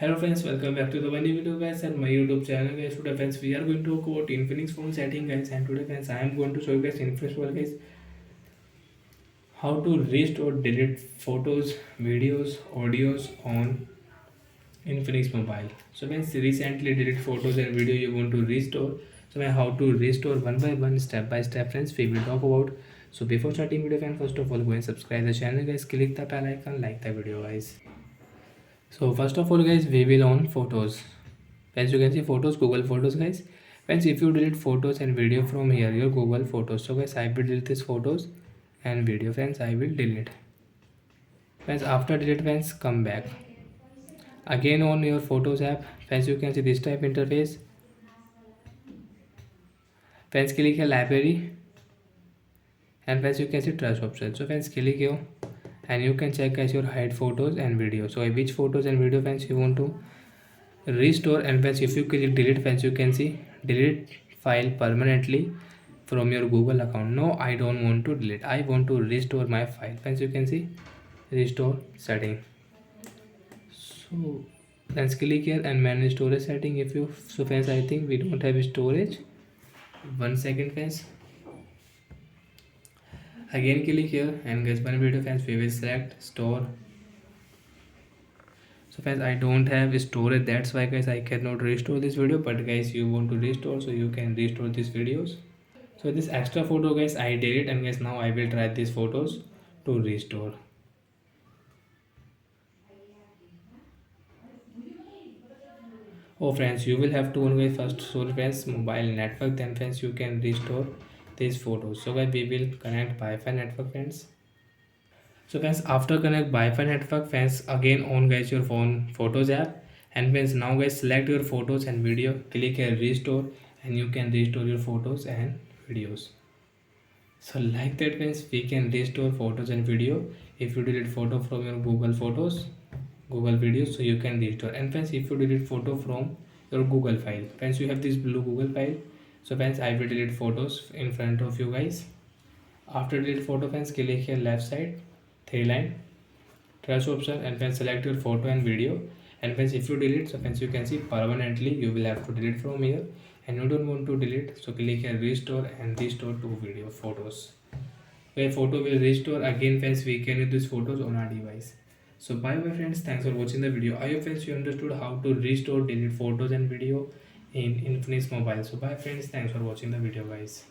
Hello friends, welcome back to the one new video guys and my YouTube channel guys. Today friends we are going to talk about Infinix phone setting guys, and today friends I am going to show you guys in first of all guys how to restore delete photos, videos, audios on Infinix mobile. So friends, recently delete photos and video you want to restore. So how to restore one by one, step by step friends we will talk about. So before starting video friends, first of all go and subscribe the channel guys, click the bell icon, like the video guys. So first of all guys we will on photos. As you can see photos, Google Photos guys. Friends, if you delete photos and video from here, your Google Photos. So guys, I will delete this photos and video. Friends, I will delete. Friends, after delete, friends, come back. Again on your Photos app, friends, you can see this type interface. Friends, click here library, and friends, you can see trash option. So friends, click here, and you can check as your hide photos and video. So which photos and video friends you want to restore, and friends if you click delete friends you can see delete file permanently from your Google account. No, I don't want to delete, I want to restore my file. Friends you can see restore setting. So let's click here and manage storage setting. If you so friends I think we don't have storage. 1 second friends, again click here and guys one video friends we will select store. So friends I don't have storage, that's why guys I cannot restore this video, but guys you want to restore so you can restore these videos. So this extra photo guys I delete, and guys now I will try these photos to restore. Oh friends, you will have to only first source friends mobile network, then friends you can restore these photos. So guys we will connect Wi-Fi network friends. So friends after connect Wi-Fi network friends, again on guys your phone photos app, and friends now guys select your photos and video, click here restore, and you can restore your photos and videos. So like that means we can restore photos and video. If you delete photo from your Google Photos, Google Videos, so you can restore. And friends, if you delete photo from your Google file, friends, you have this blue Google file. So friends, I will delete photos in front of you guys. After delete photo, friends, click here left side, three line, trash option, and then select your photo and video. And friends if you delete, so friends you can see permanently you will have to delete from here, and you don't want to delete, so click here restore and restore to video photos, where photo will restore. Again friends we can use these photos on our device. So bye bye friends, thanks for watching the video. I hope friends you understood how to restore delete photos and video in Infinix mobile. So bye friends, thanks for watching the video guys.